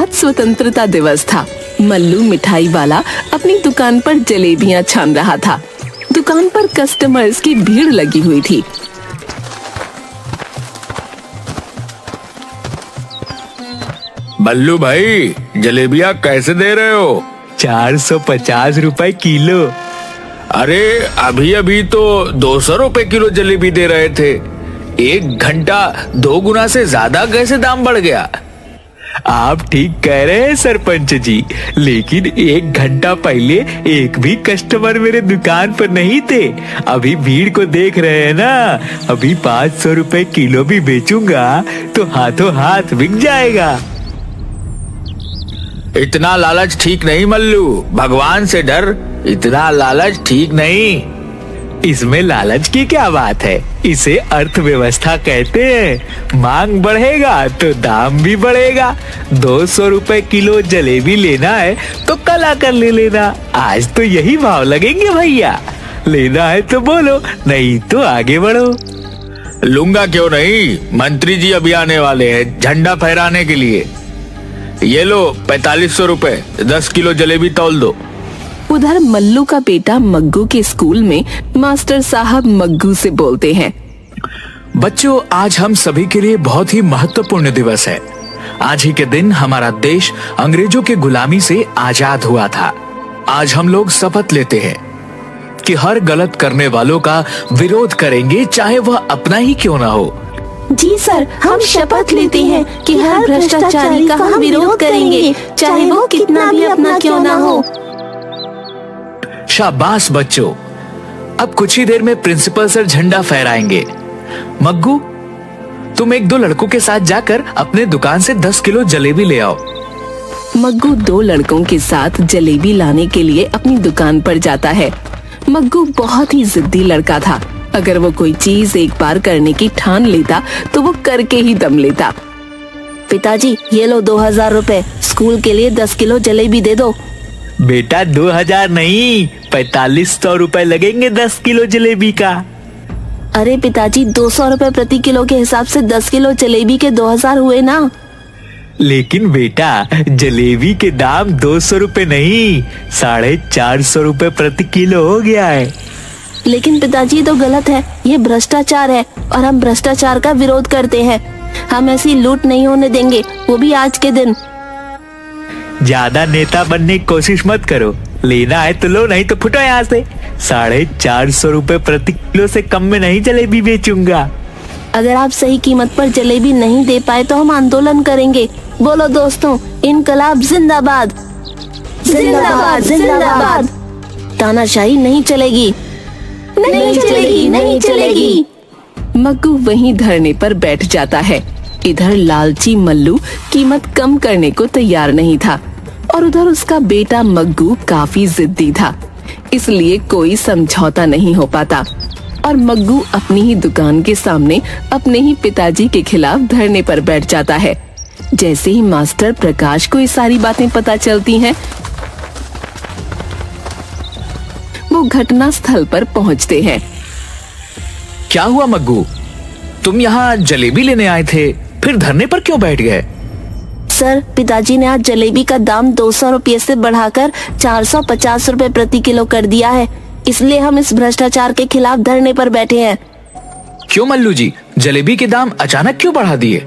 आज स्वतंत्रता दिवस था। मल्लू मिठाई वाला अपनी दुकान पर जलेबियां छान रहा था। दुकान पर कस्टमर्स की भीड़ लगी हुई थी। मल्लू भाई, जलेबियां कैसे दे रहे हो? 450 रुपए किलो। अरे अभी अभी तो 200 रुपए किलो जलेबी दे रहे थे। 1 घंटा 2 गुना से ज्यादा कैसे दाम बढ़ गया? आप ठीक कह रहे हैं सरपंच जी, लेकिन 1 घंटा पहले एक भी कस्टमर मेरे दुकान पर नहीं थे। अभी भीड़ को देख रहे हैं ना, अभी 500 रुपए किलो भी बेचूंगा तो हाथों हाथ बिक जाएगा। इतना लालच ठीक नहीं मल्लू, भगवान से डर। इतना लालच ठीक नहीं। इसमें लालच की क्या बात है? इसे अर्थव्यवस्था कहते हैं। मांग बढ़ेगा तो दाम भी बढ़ेगा। 200 रुपए किलो जलेबी लेना है तो कल आकर ले लेना। आज तो यही भाव लगेंगे भैया। लेना है तो बोलो, नहीं तो आगे बढ़ो। लूंगा क्यों नहीं, मंत्री जी अभी आने वाले हैं झंडा फहराने के लिए। ये लो 4500 रुपए, 10 किलो जलेबी तौल दो। उधर मल्लू का बेटा मग्गू के स्कूल में मास्टर साहब मग्गू से बोलते हैं, बच्चों, आज हम सभी के लिए बहुत ही महत्वपूर्ण दिवस है। आज ही के दिन हमारा देश अंग्रेजों के गुलामी से आजाद हुआ था। आज हम लोग शपथ लेते हैं कि हर गलत करने वालों का विरोध करेंगे, चाहे वह अपना ही क्यों ना हो। जी सर, हम शपथ लेते हैं कि हर भ्रष्टाचारी का हम विरोध करेंगे, चाहे वो कितना भी अपना क्यों ना हो। शाबाश बच्चों, अब कुछ ही देर में प्रिंसिपल सर झंडा फहराएंगे। मग्गू, तुम 1-2 लड़कों के साथ जाकर अपने दुकान से 10 किलो जलेबी ले आओ। मग्गू 2 लड़कों के साथ जलेबी लाने के लिए अपनी दुकान पर जाता है। मग्गू बहुत ही जिद्दी लड़का था। अगर वो कोई चीज एक बार करने की ठान लेता तो वो करके ही दम लेता। पिताजी, ये लो 2000 रुपए, स्कूल के लिए 10 किलो जलेबी दे दो। बेटा 2000 नहीं, 4500 रुपए लगेंगे 10 किलो जलेबी का। अरे पिताजी, 200 रुपए प्रति किलो के हिसाब से 10 किलो जलेबी के 2000 हुए ना। लेकिन बेटा, जलेबी के दाम 200 रुपए नहीं, 450 रुपए प्रति किलो हो गया है। लेकिन पिताजी, तो गलत है, ये भ्रष्टाचार है और हम भ्रष्टाचार का विरोध करते हैं। हम ऐसी लूट नहीं होने देंगे, वो भी आज के दिन। ज्यादा नेता बनने की कोशिश मत करो। लेना है तो लो, नहीं तो फुटो यहाँ से। 450 रुपए प्रति किलो से कम में नहीं जलेबी बेचूंगा। अगर आप सही कीमत पर जलेबी नहीं दे पाए तो हम आंदोलन करेंगे। बोलो दोस्तों, इनकलाब जिंदाबाद, जिंदाबाद, जिंदाबाद। तानाशाही नहीं चलेगी, नहीं चलेगी, नहीं चलेगी। मग्गू वहीं धरने पर बैठ जाता है। इधर लालची मल्लू कीमत कम करने को तैयार नहीं था और उधर उसका बेटा मग्गू काफी जिद्दी था, इसलिए कोई समझौता नहीं हो पाता और मग्गू अपनी ही दुकान के सामने अपने ही पिताजी के खिलाफ धरने पर बैठ जाता है। जैसे ही मास्टर प्रकाश को ये सारी बातें पता चलती हैं, वो घटना स्थल पर पहुंचते हैं। क्या हुआ मग्गू, तुम यहाँ जलेबी लेने आए थे, फिर धरने पर क्यों बैठ गए? सर, पिताजी ने आज जलेबी का दाम 200 रुपये से बढ़ाकर 450 रुपए प्रति किलो कर दिया है, इसलिए हम इस भ्रष्टाचार के खिलाफ धरने पर बैठे हैं। क्यों मल्लू जी, जलेबी के दाम अचानक क्यों बढ़ा दिए?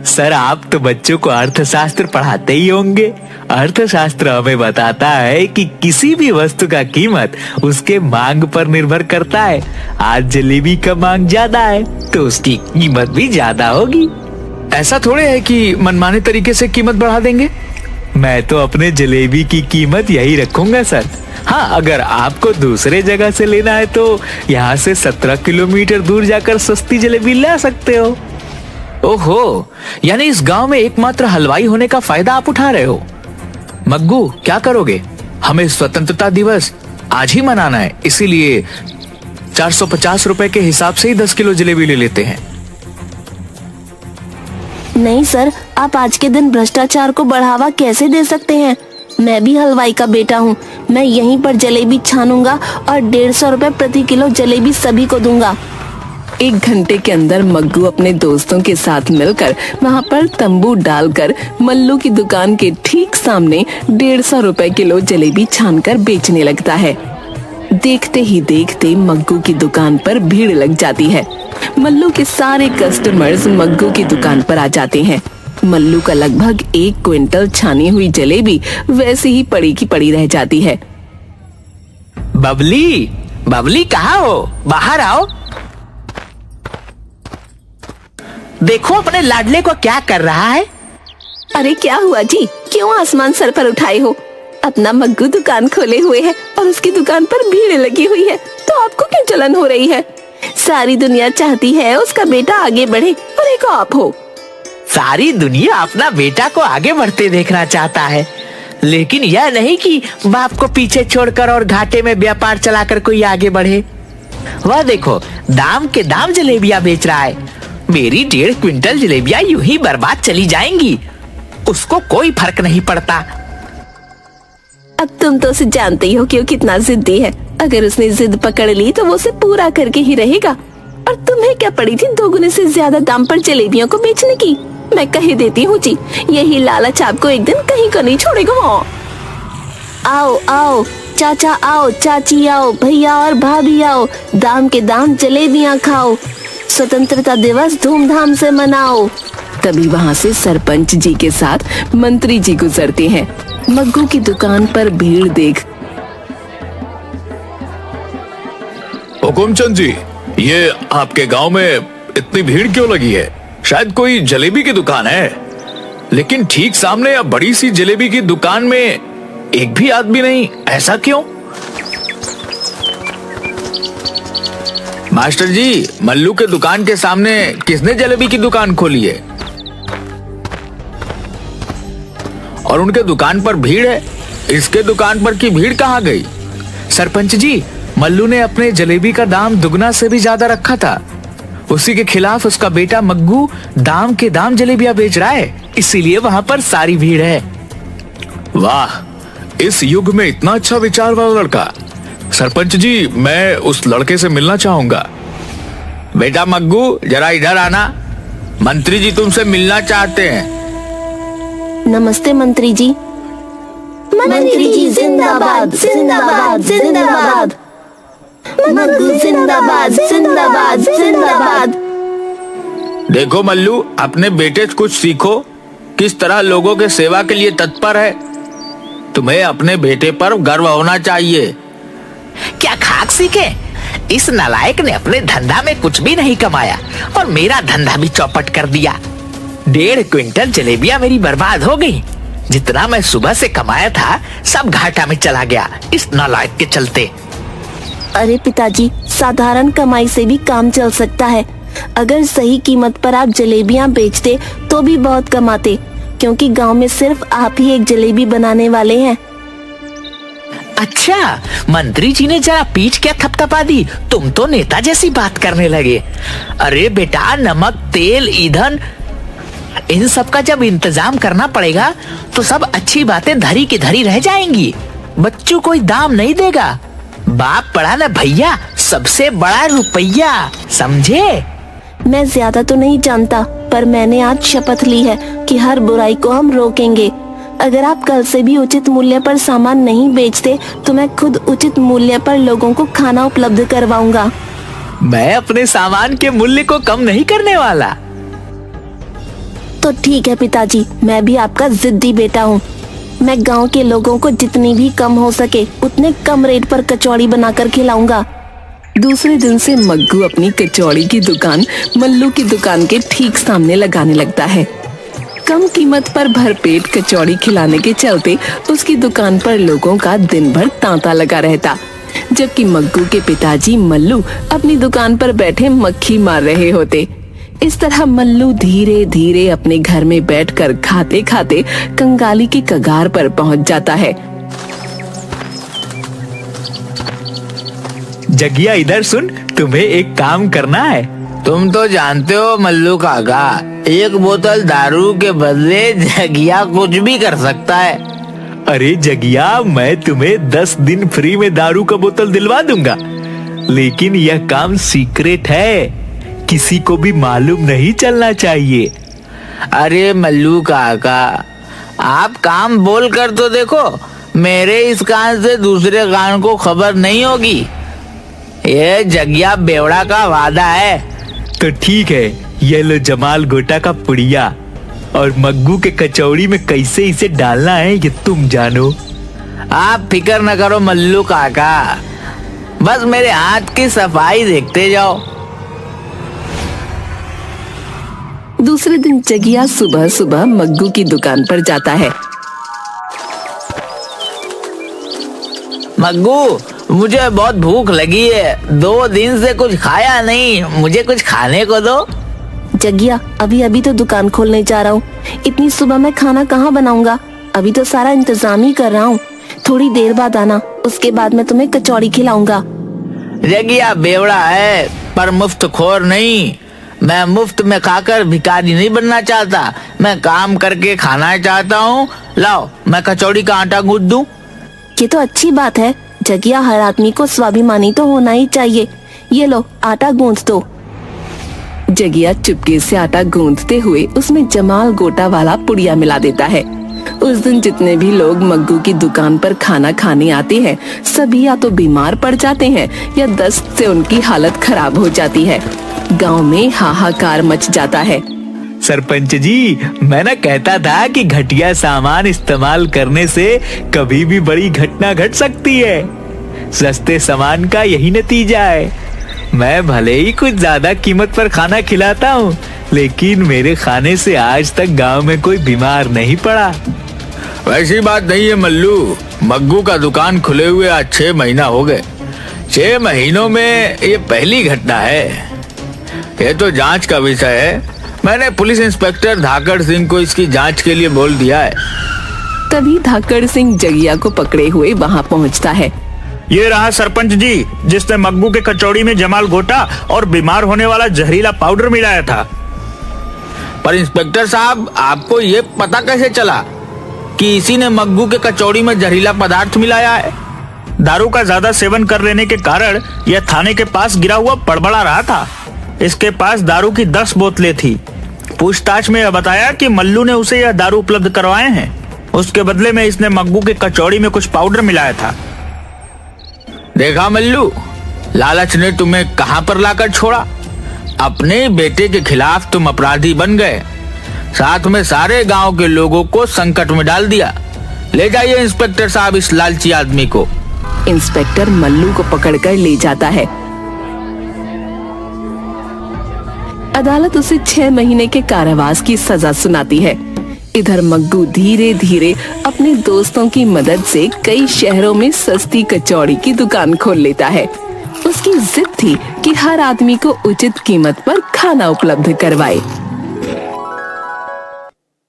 सर, आप तो बच्चों को अर्थशास्त्र पढ़ाते ही होंगे। अर्थशास्त्र हमें बताता है कि किसी भी वस्तु का कीमत उसके मांग पर निर्भर करता है। आज जलेबी का मांग ज्यादा है तो उसकी कीमत भी ज्यादा होगी। ऐसा थोड़े है कि मनमाने तरीके से कीमत बढ़ा देंगे। मैं तो अपने जलेबी की कीमत यही रखूंगा सर। हाँ, अगर आपको दूसरे जगह से लेना है तो यहाँ से 17 किलोमीटर दूर जाकर सस्ती जलेबी ला सकते हो। ओहो, यानी इस गांव में एकमात्र हलवाई होने का फायदा आप उठा रहे हो। मग्गू, क्या करोगे? हमें स्वतंत्रता दिवस आज ही मनाना है, इसीलिए 450 रुपए के हिसाब से ही 10 किलो जलेबी ले लेते हैं। नहीं सर, आप आज के दिन भ्रष्टाचार को बढ़ावा कैसे दे सकते हैं? मैं भी हलवाई का बेटा हूँ। मैं यहीं पर जलेबी छानूंगा और 150 रुपए प्रति किलो जलेबी सभी को दूंगा। 1 घंटे के अंदर मग्गू अपने दोस्तों के साथ मिलकर वहाँ पर तंबू डालकर मल्लू की दुकान के ठीक सामने 150 रुपए किलो जलेबी छानकर बेचने लगता है। देखते ही देखते मग्गू की दुकान पर भीड़ लग जाती है। मल्लू के सारे कस्टमर्स मग्गू की दुकान पर आ जाते हैं। मल्लू का लगभग 1 क्विंटल छानी हुई जलेबी वैसे ही पड़ी की पड़ी रह जाती है। बबली, बबली कहाँ हो? बाहर आओ। देखो अपने लाडले को क्या कर रहा है। अरे क्या हुआ जी, क्यों आसमान सर पर उठाए हो? अपना मग्गू दुकान खोले हुए है और उसकी दुकान पर भीड़ लगी हुई है, तो आपको क्यों जलन हो रही है? सारी दुनिया चाहती है उसका बेटा आगे बढ़े और एक आप हो। सारी दुनिया अपना बेटा को आगे बढ़ते देखना चाहता है, लेकिन यह नहीं कि बाप को पीछे छोड़कर और घाटे में व्यापार चलाकर कोई आगे बढ़े। वह देखो दाम के दाम जलेबियां बेच रहा है। मेरी 1.5 क्विंटल जलेबियां यूं ही बर्बाद चली जाएंगी, उसको कोई फर्क नहीं पड़ता। अब तुम तो उसे जानते ही हो कि वो कितना जिद्दी है। अगर उसने जिद पकड़ ली तो वो उसे पूरा करके ही रहेगा। और तुम्हें क्या पड़ी थी 2 गुने से ज्यादा दाम पर जलेबियों को बेचने की? मैं कह देती हूँ जी, यही लालच आपको एक दिन कहीं का नहीं छोड़ेगा। आओ आओ चाचा आओ, चाची आओ, भैया और भाभी आओ, दाम के दाम जलेबियाँ खाओ, स्वतंत्रता दिवस धूमधाम से मनाओ। तभी वहाँ से सरपंच जी के साथ मंत्री जी गुजरते हैं। मग्गू की दुकान पर भीड़ देख हुकुमचंद जी, ये आपके गांव में इतनी भीड़ क्यों लगी है? शायद कोई जलेबी की दुकान है, लेकिन ठीक सामने अब बड़ी सी जलेबी की दुकान में एक भी आदमी नहीं, ऐसा क्यों? मास्टर जी, मल्लू के दुकान के सामने किसने जलेबी की दुकान खोली है? और उनके दुकान पर भीड़ है, इसके दुकान पर की भीड़ कहाँ गई? सरपंच जी, मल्लू ने अपने जलेबी का दाम दुगना से भी ज्यादा रखा था। उसी के खिलाफ उसका बेटा मग्गू दाम के दाम जलेबियां बेच रहा है, इसीलिए वहाँ पर सारी भीड़ है। वाह, इस युग में इतना अच्छा विचार वाला लड़का। सरपंच जी, मैं उस लड़के से मिलना चाहूंगा। बेटा मग्गू, जरा इधर आना, मंत्री जी तुमसे मिलना चाहते हैं। नमस्ते मंत्री जी। मंत्री जी जिंदाबाद जिंदाबाद जिंदाबाद, मग्गू जिंदाबाद जिंदाबाद जिंदाबाद। देखो मल्लू, अपने बेटे से कुछ सीखो, किस तरह लोगों के सेवा के लिए तत्पर है। तुम्हें अपने बेटे पर गर्व होना चाहिए। क्या खाक सीखे? इस नालायक ने अपने धंधा में कुछ भी नहीं कमाया और मेरा धंधा भी चौपट कर दिया। 1.5 क्विंटल जलेबियां मेरी बर्बाद हो गई। जितना मैं सुबह से कमाया था सब घाटा में चला गया इस नालायक के चलते। अरे पिताजी, साधारण कमाई से भी काम चल सकता है। अगर सही कीमत पर आप जलेबियां बेचते तो भी बहुत कमाते, क्योंकि गांव में सिर्फ आप ही एक जलेबी बनाने वाले हैं। अच्छा, मंत्री जी ने जरा पीठ क्या थपथपा दी, तुम तो नेता जैसी बात करने लगे। अरे बेटा, नमक, तेल, ईंधन, इन सब का जब इंतजाम करना पड़ेगा तो सब अच्छी बातें धरी की धरी रह जाएंगी। बच्चों कोई दाम नहीं देगा। बाप पड़ा ना भैया, सबसे बड़ा रुपया, समझे? मैं ज्यादा तो नहीं जानता, पर मैंने आज शपथ ली है कि हर बुराई को हम रोकेंगे। अगर आप कल से भी उचित मूल्य पर सामान नहीं बेचते तो मैं खुद उचित मूल्य पर लोगों को खाना उपलब्ध करवाऊंगा। मैं अपने सामान के मूल्य को कम नहीं करने वाला। तो ठीक है पिताजी, मैं भी आपका जिद्दी बेटा हूँ। मैं गांव के लोगों को जितनी भी कम हो सके उतने कम रेट पर कचौड़ी बनाकर खिलाऊंगा। दूसरे दिन से मग्गू अपनी कचौड़ी की दुकान मल्लू की दुकान के ठीक सामने लगाने लगता है। कम कीमत पर भरपेट कचौड़ी खिलाने के चलते उसकी दुकान पर लोगों का दिन भर तांता लगा रहता, जबकि मग्गू के पिताजी मल्लू अपनी दुकान पर बैठे मक्खी मार रहे होते। इस तरह मल्लू धीरे धीरे अपने घर में बैठकर खाते खाते कंगाली की कगार पर पहुंच जाता है। जगिया, इधर सुन, तुम्हें एक काम करना है। तुम तो जानते हो मल्लू काका, 1 बोतल दारू के बदले जगिया कुछ भी कर सकता है। अरे जगिया, मैं तुम्हें 10 दिन फ्री में दारू का बोतल दिलवा दूंगा, लेकिन यह काम सीक्रेट है। किसी को भी मालूम नहीं चलना चाहिए। अरे मल्लू काका, आप काम बोल कर तो देखो, मेरे इस कान से दूसरे कान को खबर नहीं होगी। ये जगिया बेवड़ा का वादा है। तो ठीक है, ये लो जमाल गोटा का पुड़िया, और मग्गू के कचौड़ी में कैसे इसे डालना है ये तुम जानो। आप फिक्र न करो मल्लू काका, बस मेरे हाथ की सफाई देखते जाओ। दूसरे दिन जगिया सुबह सुबह मग्गू की दुकान पर जाता है। मग्गू, मुझे बहुत भूख लगी है, 2 दिन से कुछ खाया नहीं, मुझे कुछ खाने को दो। जगिया, अभी अभी तो दुकान खोलने जा रहा हूँ, इतनी सुबह मैं खाना कहाँ बनाऊंगा? अभी तो सारा इंतजाम ही कर रहा हूँ। थोड़ी देर बाद आना, उसके बाद मैं तुम्हें कचौड़ी खिलाऊंगा। जगिया बेवड़ा है पर मुफ्त खोर नहीं। मैं मुफ्त में खाकर भिखारी नहीं बनना चाहता, मैं काम करके खाना चाहता हूँ। लाओ, मैं कचौड़ी का आटा गूंथ दूं। ये तो अच्छी बात है जगिया, हर आदमी को स्वाभिमानी तो होना ही चाहिए। ये लो, आटा गूंथ दो। जगिया चुपके से आटा गूंथते हुए उसमें जमाल गोटा वाला पुड़िया मिला देता है। उस दिन जितने भी लोग मग्गू की दुकान पर खाना खाने आते हैं, सभी या तो बीमार पड़ जाते हैं या दस्त से उनकी हालत खराब हो जाती है। गांव में हाहाकार मच जाता है। सरपंच जी, मैं ना कहता था कि घटिया सामान इस्तेमाल करने से कभी भी बड़ी घटना घट सकती है। सस्ते सामान का यही नतीजा है। मैं भले ही कुछ ज्यादा कीमत पर खाना खिलाता हूँ, लेकिन मेरे खाने से आज तक गांव में कोई बीमार नहीं पड़ा। वैसी बात नहीं है मल्लू, मग्गू का दुकान खुले हुए आज 6 महीना हो गए। 6 महीनों में ये पहली घटना है। ये तो जांच का विषय है। मैंने पुलिस इंस्पेक्टर धाकड़ सिंह को इसकी जांच के लिए बोल दिया है। तभी धाकड़ सिंह जगिया को पकड़े हुए वहाँ पहुँचता है। ये रहा सरपंच जी, जिसने मग्गू के कचौड़ी में जमाल गोटा और बीमार होने वाला जहरीला पाउडर मिलाया था। पर इंस्पेक्टर साहब, आपको ये पता कैसे चला कि इसी ने मग्गू के कचौड़ी में जहरीला पदार्थ मिलाया है? दारू का ज्यादा सेवन कर लेने के कारण यह थाने के पास गिरा हुआ बड़बड़ा रहा था। इसके पास दारू की 10 बोतलें थी। पूछताछ में यह बताया कि मल्लू ने उसे यह दारू उपलब्ध करवाए हैं। उसके बदले में इसने मग्गू के कचौड़ी में कुछ पाउडर मिलाया था। देखा मल्लू, लालच ने तुम्हें कहां पर लाकर छोड़ा। अपने बेटे के खिलाफ तुम अपराधी बन गए, साथ में सारे गांव के लोगों को संकट में डाल दिया। ले जाइए इंस्पेक्टर साहब इस लालची आदमी को। इंस्पेक्टर मल्लू को पकड़कर ले जाता है। अदालत उसे 6 महीने के कारावास की सजा सुनाती है। इधर मग्गू धीरे धीरे अपने दोस्तों की मदद से कई शहरों में सस्ती कचौड़ी की दुकान खोल लेता है। उसकी जिद थी कि हर आदमी को उचित कीमत पर खाना उपलब्ध करवाए।